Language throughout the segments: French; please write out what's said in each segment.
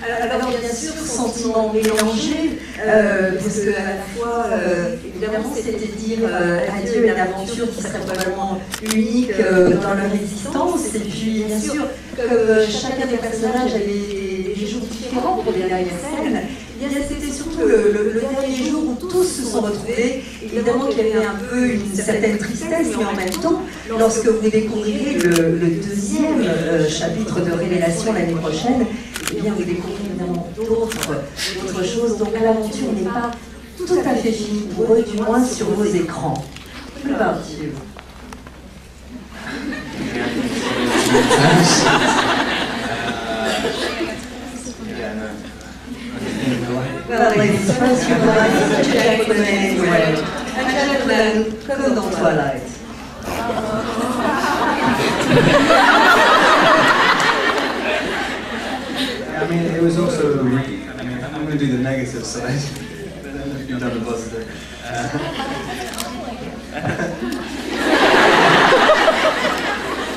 Alors bien sûr, sentiments mélangés, parce que à la fois, évidemment, c'était dire adieu à une aventure qui serait probablement unique dans leur existence, et puis bien sûr, comme chacun des personnages avait des jours différents pour les dernières scènes, c'était surtout le dernier jour où tous se sont retrouvés. Évidemment qu'il y avait un peu une certaine tristesse, mais en même temps, lorsque vous découvrirez le deuxième chapitre de Révélation l'année prochaine, eh bien vous découvrirez évidemment d'autres choses. Donc l'aventure n'est pas tout à fait finie pour eux, du moins sur vos écrans. Que partir. Well, ladies, first you like to check the name anyway. And gentlemen, come on Twilight. I mean, it was also, I mean, I'm going to do the negative side. You've done the positive.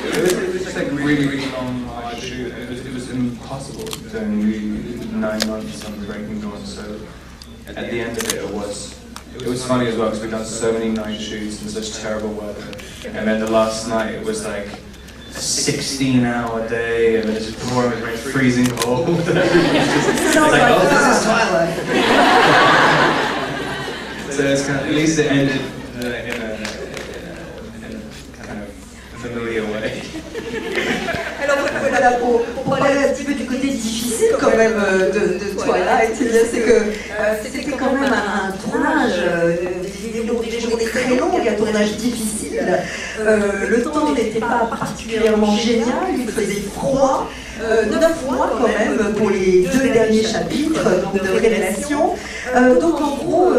It was just like really long, hard shoot. It was impossible doing really 9 months on Breaking Dawn. So at the end of it, it was funny as well because we'd done so many night shoots in such terrible weather. And then the last night, it was like a 16-hour day, and then it's just pouring with rain, freezing cold. It's like, oh, this is Twilight. So it's kind of, at least it ended in a kind of familiar way. Alors voilà, pour parler un petit peu du côté difficile quand même de Twilight, c'est que c'était quand même un tournage, des journées très longues, un tournage difficile. Le temps n'était pas particulièrement génial, il faisait froid. 9 mois quand même pour les 2 derniers chapitres donc de Révélation. Donc en gros,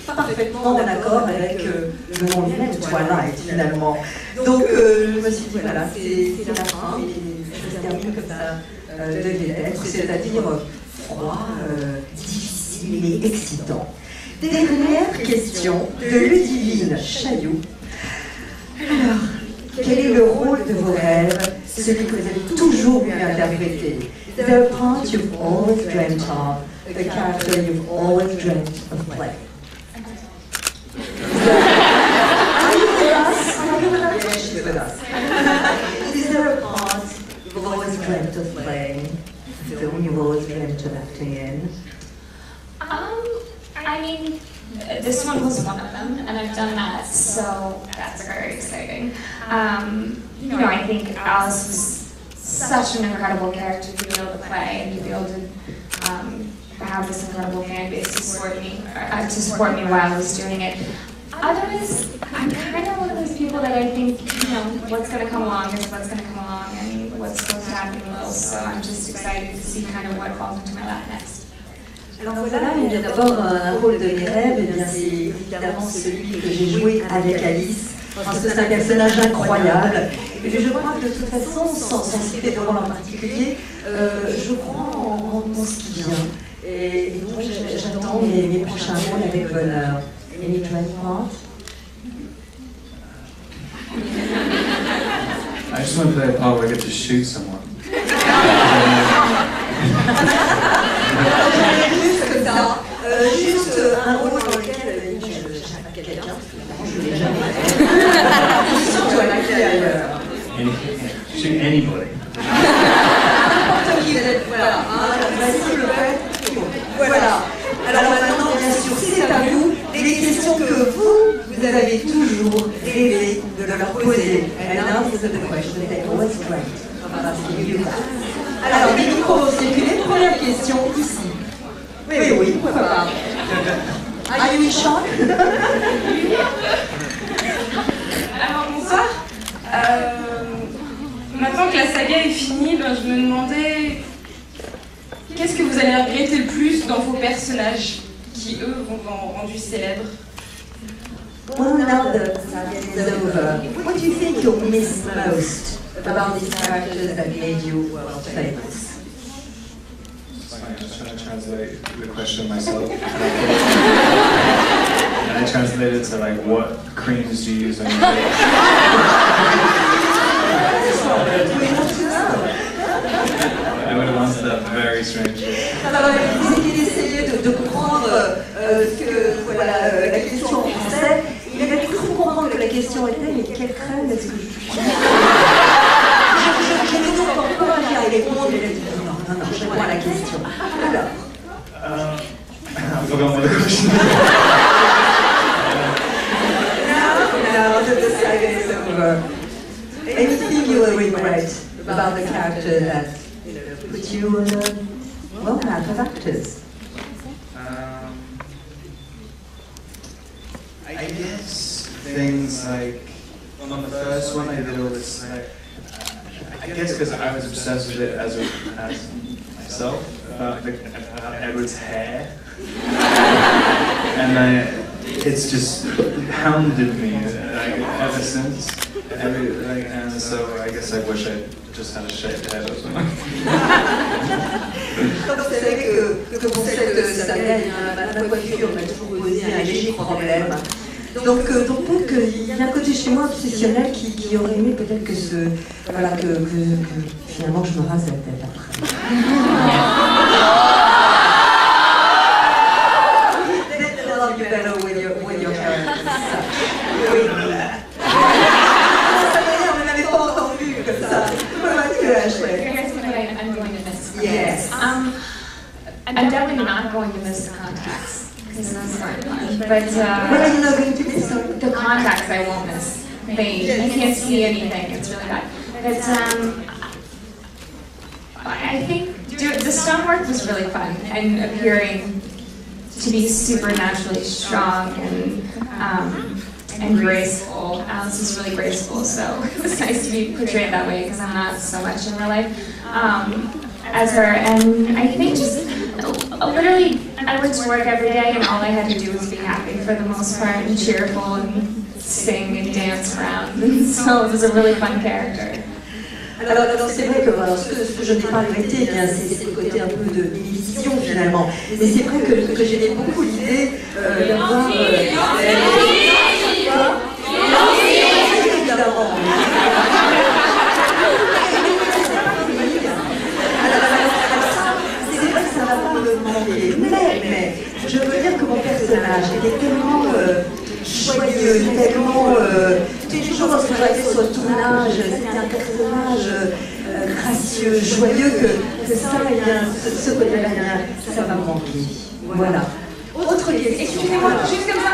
parfaitement en accord avec le nom lui-même, Twilight finalement. Donc je me suis dit, voilà, c'est la fin, et ça se termine comme ça devait être, c'est-à-dire froid, difficile et excitant. Dernière question de Ludivine Chailloux. Alors, quel est le rôle de vos rêves, celui que vous avez toujours voulu interpréter? The part you've always dreamt of, the character you've always dreamt of playing. Are you with us? Are you with us? Yeah, she's with us. Is there a part you've always dreamt of playing, a film you've always dreamt of acting in? I mean, this one was one of them, and I've done that, so that's very exciting. You know, I think Alice was such an incredible character to be able to play and to be able to have this incredible fan base to support me while I was doing it. Otherwise, I'm kind of one of those people that I think, you know, what's going to come along is what's going to come along, and what's supposed to happen will. So I'm just excited to see kind of what falls into my lap next. Alors voilà, il y a d'abord un rôle de mes rêves, et bien c'est évidemment celui que j'ai joué avec Alice, parce que c'est un personnage incroyable. Et je crois que de toute façon, sans citer de rôle en particulier, je crois en ce qui vient. Et donc j'attends mes prochains rôles avec bonheur. Any dream part? I just want to play a part where I get to shoot someone. Juste un rôle dans lequel je chape quelqu'un, je ne l'ai jamais fait. Shoot anybody. Voilà. Alors maintenant, bien sûr, c'est à vous les questions que vous avez toujours rêvé de leur poser. And now this is the question that always great. Alors, les micros vont circuler. Première question ici. Oui, pourquoi pas. Are you in shock? Alors bonsoir. Maintenant que la saga est finie, je me demandais qu'est-ce que vous allez regretter le plus dans vos personnages qui, eux, vont rendu célèbres. Well, now that saga is over, what do you think you'll miss most about these characters that made you world famous? I'm just trying to translate the question myself. And I translated to like, what creams do you use on your face? I would have answered that very very strange. Alors, il disait qu'il essayait de comprendre voilà, la question en français. Il avait cru comprendre que la question était mais quelle crème est-ce que je suis? Je n'ai donc encore pas à y répondre, mais il a dit non, je réponds à la question. Alors. I forgot what the question was. Now the saga is over. Anything you will regret about the character that put you on the roadmap of actors? I guess things like on the first one I did all this like I guess because I was obsessed with it as myself about Edward's hair and it's just hounded me like ever since and so I guess I wish I just had a shaved head or something. Donc c'est vrai que pour cette saga, la coiffure m'a toujours posé un léger problème. Donc peut-être qu'il y a un côté chez moi obsessionnel qui aurait aimé peut-être que voilà, que finalement je me rase la tête après. They love you better with your hair. On n'avait pas entendu comme ça. Comment est-ce que Ashley? Here's something I'm going to miss. Yes. I'm definitely not going to miss the contacts. Because those aren't fun. But What are you not going to miss? the contacts I won't miss. I can't see anything. It's really bad. But I think the stonework was really fun and appearing to be supernaturally strong and graceful. Alice is really graceful, so it was nice to be portrayed that way because I'm not so much in real life as her. And I think just literally I went to work every day and all I had to do was be happy for the most part and cheerful and sing and dance around. And so it was a really fun character. Alors c'est vrai que ce que je n'ai pas regretté, c'est le côté un peu de division finalement. Mais c'est vrai que j'aimais beaucoup l'idée d'avoir... Évidemment. C'est vrai que ça va pas me manquer. Mais je veux dire que mon personnage était tellement joyeux, tellement... toujours lorsque j'arrivais sur le tournage, c'était un personnage gracieux, joyeux, que ça, ce côté-là, ça va me manquer. Voilà. Autre question. Excusez-moi, juste comme ça.